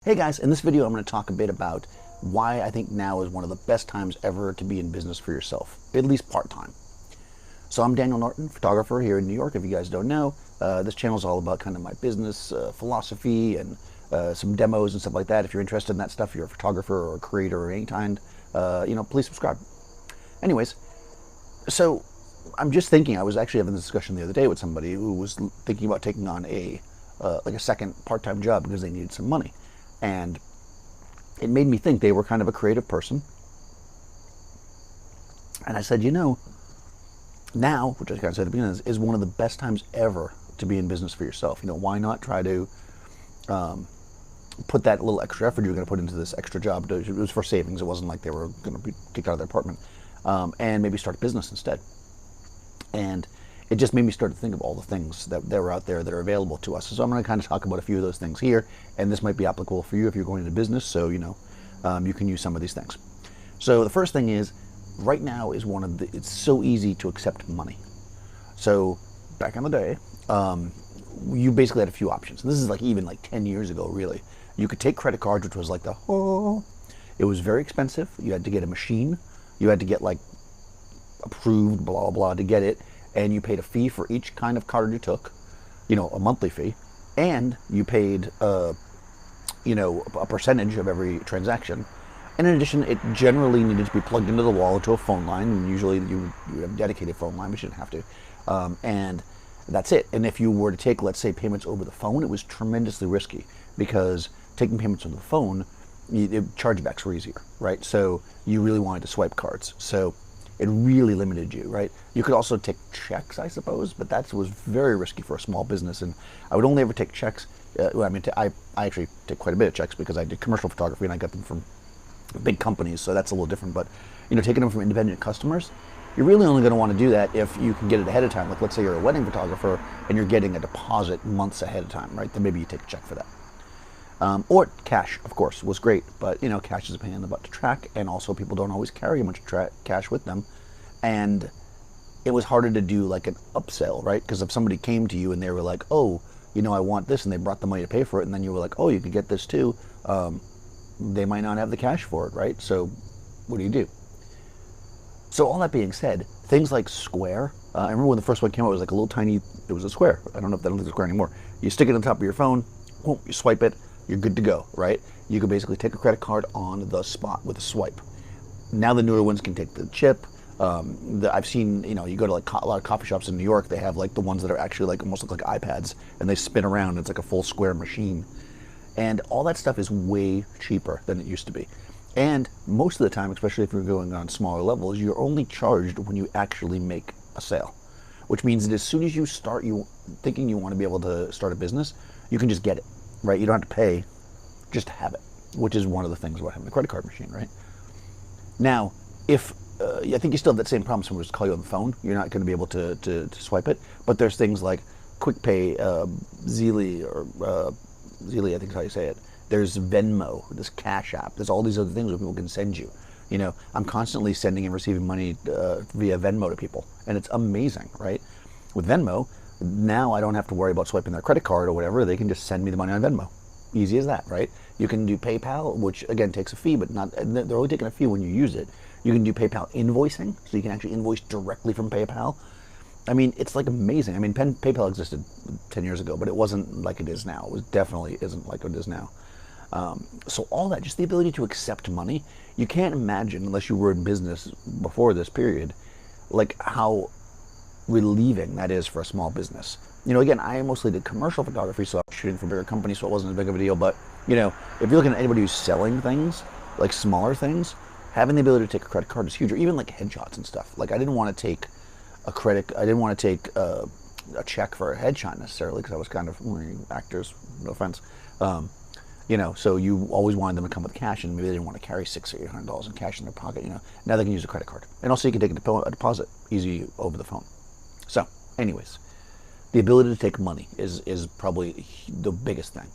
Hey guys, in this video I'm going to talk a bit about why I think now is one of the best times ever to be in business for yourself, at least part-time. So I'm Daniel Norton, photographer here in New York. If you guys don't know, this channel is all about kind of my business philosophy and some demos and stuff like that. If you're interested in that stuff, if you're a photographer or a creator or any kind, please subscribe. Anyways, so I'm just thinking, I was actually having this discussion the other day with somebody who was thinking about taking on like a second part-time job because they needed some money. And it made me think they were kind of a creative person. And I said, now, which I kind of said at the beginning, is one of the best times ever to be in business for yourself. Why not try to put that little extra effort you're going to put into this extra job? It was for savings. It wasn't like they were going to be kicked out of their apartment. And maybe start a business instead. And it just made me start to think of all the things that are out there that are available to us. So I'm going to kind of talk about a few of those things here, and this might be applicable for you if you're going into business, so you can use some of these things. So the first thing is, right now is it's so easy to accept money. So back in the day, you basically had a few options. And this is even 10 years ago, really. You could take credit cards, which was like it was very expensive. You had to get a machine. You had to get approved, blah, blah, to get it. And you paid a fee for each kind of card you took, a monthly fee, and you paid, a percentage of every transaction. And in addition, it generally needed to be plugged into the wall to a phone line, and usually you would have a dedicated phone line, but you didn't have to. And that's it. And if you were to take, let's say, payments over the phone, it was tremendously risky because taking payments over the phone, chargebacks were easier, right? So you really wanted to swipe cards. So it really limited you, right? You could also take checks, I suppose, but that was very risky for a small business. And I would only ever take checks. I actually take quite a bit of checks because I did commercial photography and I got them from big companies, so that's a little different. But taking them from independent customers, you're really only going to want to do that if you can get it ahead of time. Like, let's say you're a wedding photographer and you're getting a deposit months ahead of time, right? Then maybe you take a check for that. Or cash, of course, was great, but cash is a pain in the butt to track, and also people don't always carry much cash with them, and it was harder to do like an upsell, right? Because if somebody came to you and they were like, oh, I want this, and they brought the money to pay for it, and then you were like, oh, you could get this too, they might not have the cash for it, right? So what do? So all that being said, things like Square, I remember when the first one came out, it was like a little tiny, it was a Square. I don't think it's a Square anymore. You stick it on top of your phone, boom, you swipe it, you're good to go, right? You could basically take a credit card on the spot with a swipe. Now the newer ones can take the chip. I've seen, you go to a lot of coffee shops in New York, they have the ones that are actually almost look like iPads, and they spin around. It's like a full Square machine. And all that stuff is way cheaper than it used to be. And most of the time, especially if you're going on smaller levels, you're only charged when you actually make a sale. Which means that as soon as you start thinking you want to be able to start a business, you can just get it. Right? You don't have to pay, just to have it, which is one of the things about having a credit card machine, right? Now, if I think you still have that same problem. Someone was to call you on the phone, you're not going to be able to swipe it. But there's things like QuickPay, Zelle, or Zelle, I think is how you say it. There's Venmo, this Cash App. There's all these other things that people can send you. I'm constantly sending and receiving money via Venmo to people, and it's amazing, right? With Venmo, now I don't have to worry about swiping their credit card or whatever. They can just send me the money on Venmo. Easy as that, right? You can do PayPal, which again takes a fee, but they're only taking a fee when you use it. You can do PayPal invoicing, so you can actually invoice directly from PayPal. I mean, it's amazing. I mean, PayPal existed 10 years ago, but it wasn't like it is now. It definitely isn't like it is now. So all that, just the ability to accept money, you can't imagine, unless you were in business before this period, how relieving that is for a small business. Again, I mostly did commercial photography, so I was shooting for bigger companies, so it wasn't as big of a deal. But if you're looking at anybody who's selling things, like smaller things, having the ability to take a credit card is huge. Or even headshots and stuff. I didn't want to take a check for a headshot necessarily, because I was kind of actors, no offense. So you always wanted them to come with cash, and maybe they didn't want to carry $600 or $800 in cash in their pocket. Now they can use a credit card, and also you can take a deposit easy over the phone. So, anyways, the ability to take money is probably the biggest thing.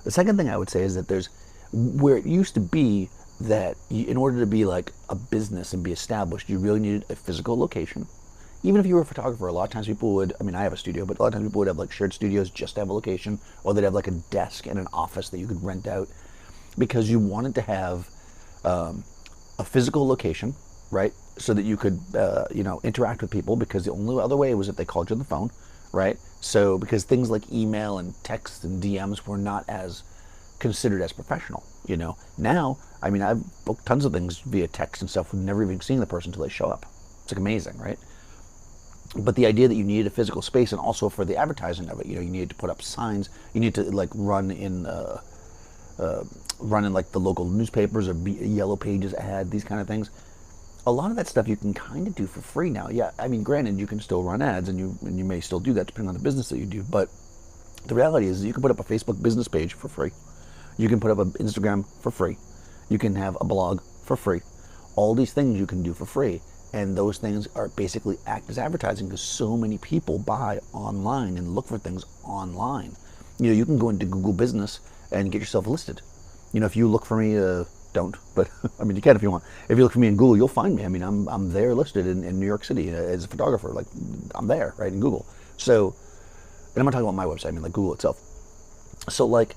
The second thing I would say is that there's where it used to be that in order to be a business and be established, you really needed a physical location. Even if you were a photographer, a lot of times people would, I mean, I have a studio, but a lot of times people would have shared studios just to have a location, or they'd have a desk and an office that you could rent out. because you wanted to have a physical location, right? So that you could, interact with people, because the only other way was if they called you on the phone, right? So because things like email and text and DMs were not as considered as professional, Now, I mean, I've booked tons of things via text and stuff with never even seeing the person until they show up. It's like amazing, right? But the idea that you needed a physical space, and also for the advertising of it, you needed to put up signs, you need to like run in like the local newspapers or yellow pages ad, these kind of things. A lot of that stuff you can kind of do for free now. Yeah, I mean, granted, you can still run ads, and you may still do that depending on the business that you do. But the reality is, you can put up a Facebook business page for free. You can put up an Instagram for free. You can have a blog for free. All these things you can do for free. And those things are basically act as advertising, because so many people buy online and look for things online. You can go into Google Business and get yourself listed. If you look for me, don't, but I mean, you can if you want. If you look for me in Google, you'll find me. I mean, I'm there listed in New York City as a photographer. Like, I'm there, right, in Google. So, and I'm not talking about my website, I mean like Google itself. So like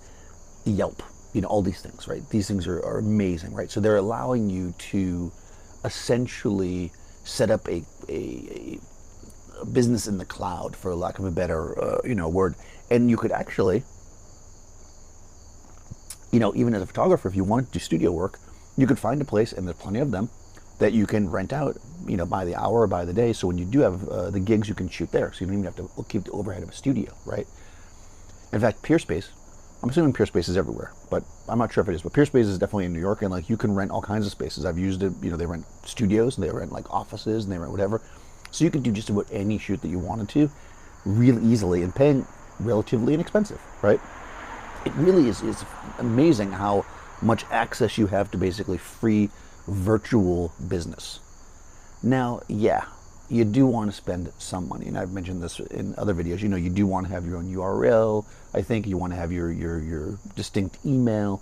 Yelp, all these things, right? These things are amazing, right? So they're allowing you to essentially set up a business in the cloud, for lack of a better word. And you could actually, even as a photographer, if you wanted to do studio work, you could find a place, and there's plenty of them, that you can rent out, by the hour or by the day. So when you do have the gigs, you can shoot there. So you don't even have to keep the overhead of a studio, right? In fact, Peerspace, I'm assuming Peerspace is everywhere, but I'm not sure if it is. But Peerspace is definitely in New York, and like you can rent all kinds of spaces. I've used it. They rent studios, and they rent like offices, and they rent whatever. So you can do just about any shoot that you wanted to, real easily, and paying relatively inexpensive, right? It really is amazing how much access you have to basically free virtual business. Now, yeah, you do want to spend some money, and I've mentioned this in other videos. You do want to have your own URL. I think you want to have your distinct email,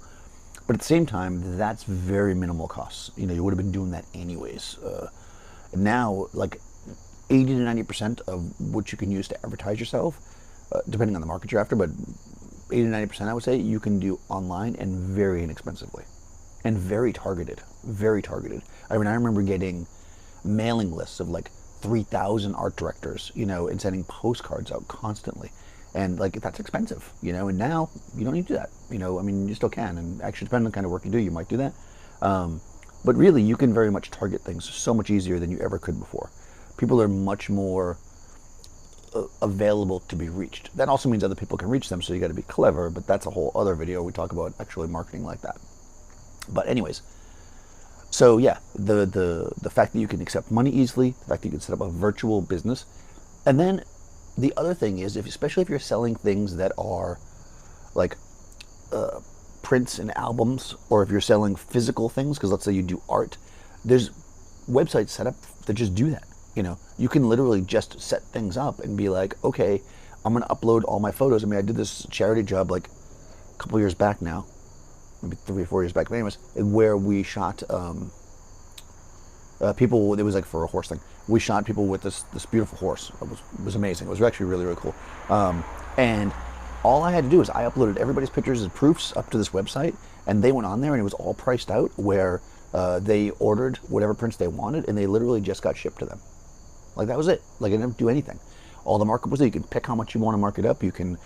but at the same time, that's very minimal costs. You would have been doing that anyways. Now, like 80 to 90% of what you can use to advertise yourself, depending on the market you're after, but 80 to 90%, I would say, you can do online, and very inexpensively, and very targeted. Very targeted. I mean, I remember getting mailing lists of like 3,000 art directors, and sending postcards out constantly. And like, that's expensive, and now you don't need to do that. I mean, you still can, and actually, depending on the kind of work you do, you might do that. But really, you can very much target things so much easier than you ever could before. People are much more available to be reached. That also means other people can reach them, so you got to be clever, but that's a whole other video. We talk about actually marketing like that. But anyways, so yeah, the fact that you can accept money easily, the fact that you can set up a virtual business, and then the other thing is, especially if you're selling things that are like prints and albums, or if you're selling physical things, because let's say you do art, there's websites set up that just do that. You can literally just set things up and be like, okay, I'm going to upload all my photos. I mean, I did this charity job like a couple years back now, maybe 3 or 4 years back, but anyways, where we shot people. It was like for a horse thing. We shot people with this beautiful horse. It was amazing. It was actually really, really cool. And all I had to do is I uploaded everybody's pictures as proofs up to this website, and they went on there, and it was all priced out, where they ordered whatever prints they wanted, and they literally just got shipped to them. Like, that was it. Like, I didn't do anything. All the markup was there. You can pick how much you want to mark it up. You can,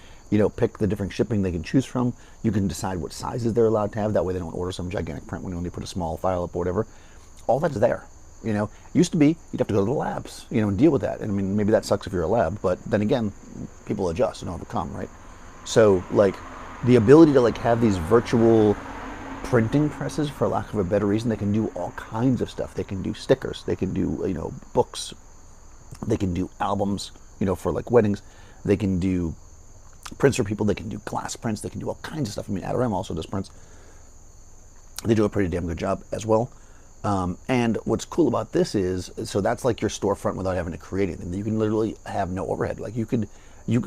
pick the different shipping they can choose from. You can decide what sizes they're allowed to have. That way they don't order some gigantic print when you only put a small file up or whatever. All that's there. Used to be, you'd have to go to the labs, and deal with that. And I mean, maybe that sucks if you're a lab, but then again, people adjust and overcome, right? So, like, the ability to, like, have these virtual printing presses, for lack of a better reason, they can do all kinds of stuff. They can do stickers. They can do, books. They can do albums, for like weddings. They can do prints for people. They can do glass prints. They can do all kinds of stuff. I mean, Adorama also does prints. They do a pretty damn good job as well. And what's cool about this is, so that's like your storefront without having to create anything. You can literally have no overhead. Like,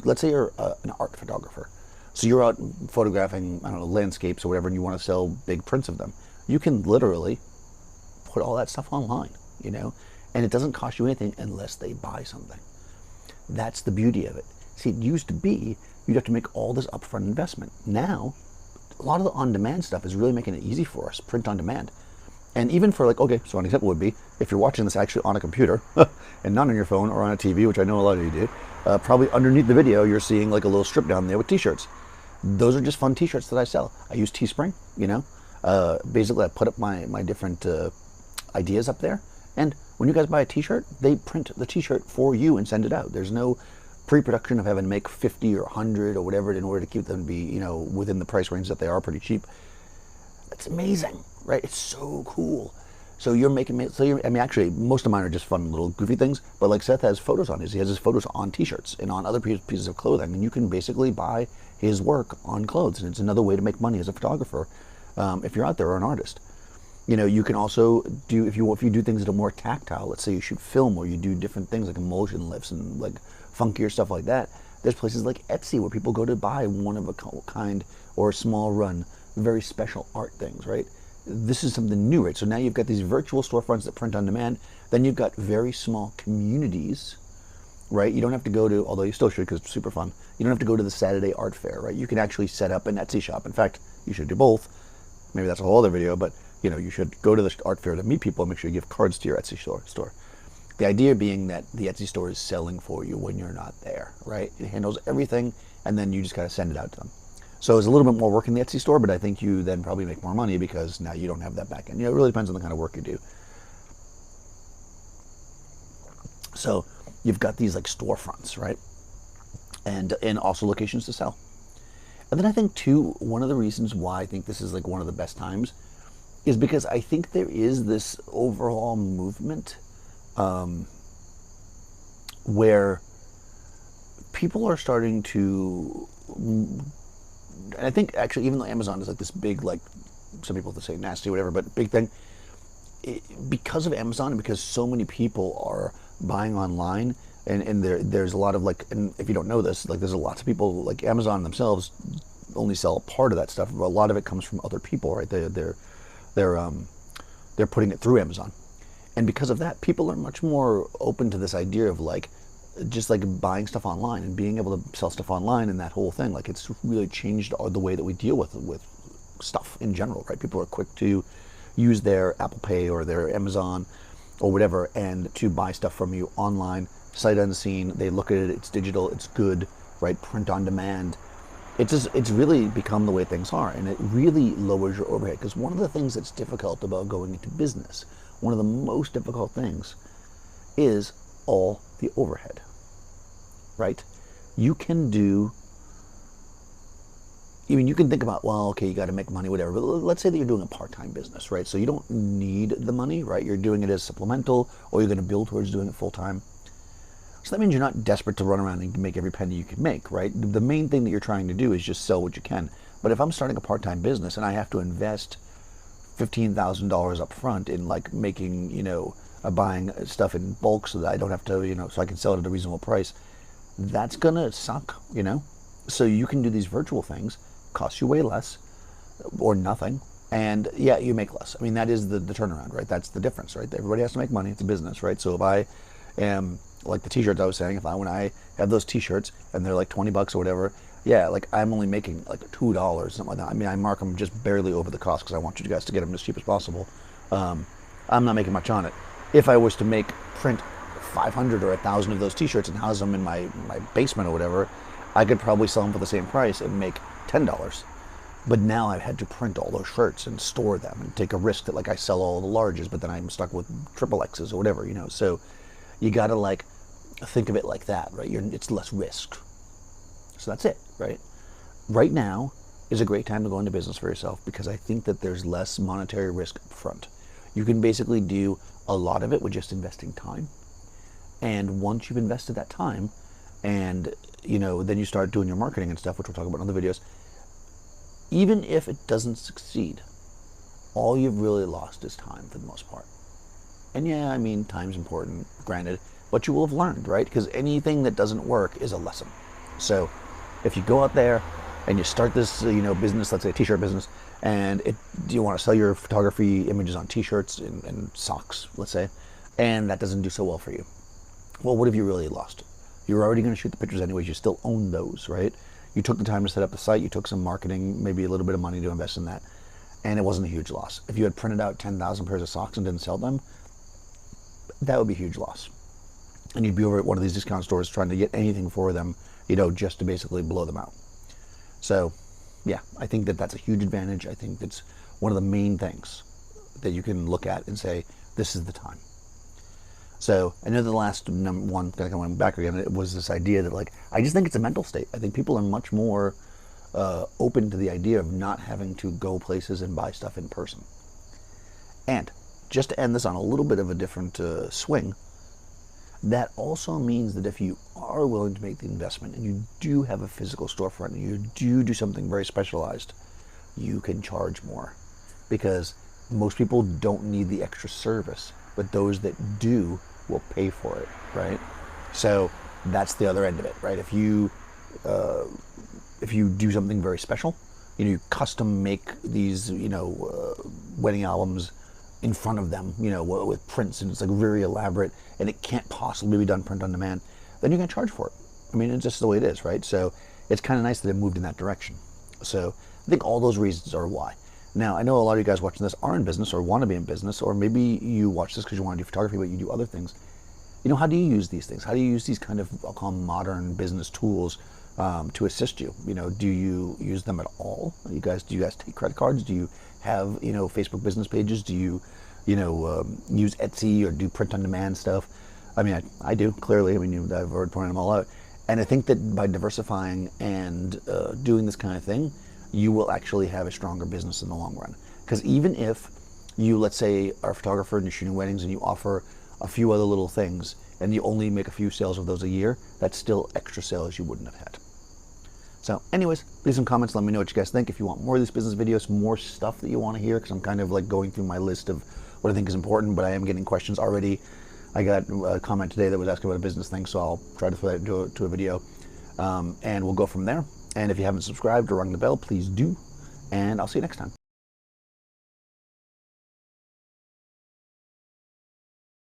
let's say you're an art photographer. So you're out photographing, I don't know, landscapes or whatever, and you want to sell big prints of them. You can literally put all that stuff online, and it doesn't cost you anything unless they buy something. That's the beauty of it. See, it used to be you'd have to make all this upfront investment. Now, a lot of the on-demand stuff is really making it easy for us, print on demand. And even for like, okay, so an example would be, if you're watching this actually on a computer and not on your phone or on a TV, which I know a lot of you do, probably underneath the video, you're seeing like a little strip down there with t-shirts. Those are just fun t-shirts that I sell. I use Teespring, you know. Basically, I put up my different ideas up there. And when you guys buy a t-shirt, they print the t-shirt for you and send it out. There's no pre-production of having to make 50 or 100 or whatever in order to keep them to be, you know, within the price range that they are pretty cheap. It's amazing, right? It's so cool. So you're making, I mean, actually, most of mine are just fun little goofy things, but like Seth has photos on his, he has his photos on t-shirts and on other pieces of clothing, and you can basically buy his work on clothes, and it's another way to make money as a photographer, if you're out there or an artist. You know, you can also do, if you do things that are more tactile, let's say you shoot film or you do different things like emulsion lifts and like funkier stuff like that, there's places like Etsy where people go to buy one of a kind or a small run, very special art things, right? This is something new, right? So now you've got these virtual storefronts that print on demand. Then you've got very small communities, right? You don't have to go to, although you still should because it's super fun, you don't have to go to the Saturday art fair, right? You can actually set up an Etsy shop. In fact, you should do both. Maybe that's a whole other video, but you know, you should go to the art fair to meet people and make sure you give cards to your Etsy store. The idea being that the Etsy store is selling for you when you're not there, right? It handles everything, and then you just gotta send it out to them. So it's a little bit more work in the Etsy store, but I think you then probably make more money because now you don't have that back end. You know, it really depends on the kind of work you do. So you've got these like storefronts, right? And also locations to sell. And then I think too, one of the reasons why I think this is like one of the best times is because I think there is this overall movement where people are starting to, and I think actually even though Amazon is like this big, like some people say nasty, whatever, but big thing, because of Amazon and because so many people are buying online, and there's a lot of like, and if you don't know this, like there's lots of people, like Amazon themselves only sell a part of that stuff, but a lot of it comes from other people, right? They're putting it through Amazon. And because of that, people are much more open to this idea of like, just like buying stuff online and being able to sell stuff online and that whole thing. Like it's really changed the way that we deal with stuff in general, right? People are quick to use their Apple Pay or their Amazon or whatever and to buy stuff from you online, sight unseen. They look at it, it's digital, it's good, right? Print on demand. It's really become the way things are, and it really lowers your overhead, because one of the things that's difficult about going into business, one of the most difficult things, is all the overhead, right? You can do, I mean, you can think about, well, okay, you got to make money, whatever, but let's say that you're doing a part-time business, right? So you don't need the money, right? You're doing it as supplemental, or you're going to build towards doing it full-time. So that means you're not desperate to run around and make every penny you can make, right? The main thing that you're trying to do is just sell what you can. But if I'm starting a part-time business and I have to invest $15,000 up front in like making, you know, buying stuff in bulk so that I don't have to, you know, so I can sell it at a reasonable price, that's gonna suck, you know? So you can do these virtual things, cost you way less or nothing, and yeah, you make less. I mean, that is the turnaround, right? That's the difference, right? Everybody has to make money, it's a business, right? So if I am, like the t-shirts I was saying, when I have those t-shirts and they're like 20 bucks or whatever, yeah, like I'm only making like $2, something like that. I mean, I mark them just barely over the cost because I want you guys to get them as cheap as possible. I'm not making much on it. If I was to print 500 or 1,000 of those t-shirts and house them in my basement or whatever, I could probably sell them for the same price and make $10. But now I've had to print all those shirts and store them and take a risk that like I sell all the larges, but then I'm stuck with triple X's or whatever, you know. So you gotta like think of it like that, right? It's less risk. So that's it, right? Right now is a great time to go into business for yourself because I think that there's less monetary risk up front. You can basically do a lot of it with just investing time. And once you've invested that time and, you know, then you start doing your marketing and stuff, which we'll talk about in other videos, even if it doesn't succeed, all you've really lost is time for the most part. And yeah, I mean, time's important, granted, but you will have learned, right? Because anything that doesn't work is a lesson. So if you go out there and you start this, you know, business, let's say a t-shirt business, and you want to sell your photography images on t-shirts and socks, let's say, and that doesn't do so well for you. Well, what have you really lost? You're already going to shoot the pictures anyways. You still own those, right? You took the time to set up the site, you took some marketing, maybe a little bit of money to invest in that, and it wasn't a huge loss. If you had printed out 10,000 pairs of socks and didn't sell them, that would be a huge loss. And you'd be over at one of these discount stores trying to get anything for them, just to basically blow them out. So, yeah, I think that that's a huge advantage. I think that's one of the main things that you can look at and say, this is the time. So I know the last one, kind of going back again, it was this idea that, like, I just think it's a mental state. I think people are much more open to the idea of not having to go places and buy stuff in person. And just to end this on a little bit of a different swing, that also means that if you are willing to make the investment and you do have a physical storefront and you do something very specialized, you can charge more, because most people don't need the extra service, but those that do will pay for it, right? So that's the other end of it, right? If you do something very special, you custom make these, wedding albums in front of them, with prints, and it's like very elaborate, and it can't possibly be done print on demand, then you're going to charge for it. I mean, it's just the way it is, right? So it's kind of nice that it moved in that direction. So I think all those reasons are why. Now, I know a lot of you guys watching this are in business or want to be in business, or maybe you watch this because you want to do photography, but you do other things. How do you use these things? How do you use these kind of, I'll call them modern business tools to assist you? Do you use them at all? Do you guys take credit cards? Do you have, Facebook business pages? Do you, use Etsy or do print on demand stuff? I mean, I do, clearly. I mean, I've already pointed them all out. And I think that by diversifying and doing this kind of thing, you will actually have a stronger business in the long run. Because even if you, let's say, are a photographer and you're shooting weddings and you offer a few other little things and you only make a few sales of those a year, that's still extra sales you wouldn't have had. So anyways, leave some comments, let me know what you guys think. If you want more of these business videos, more stuff that you want to hear, because I'm kind of like going through my list of what I think is important, but I am getting questions already. I got a comment today that was asking about a business thing, so I'll try to throw that into a video, and we'll go from there. And if you haven't subscribed or rung the bell, please do, and I'll see you next time.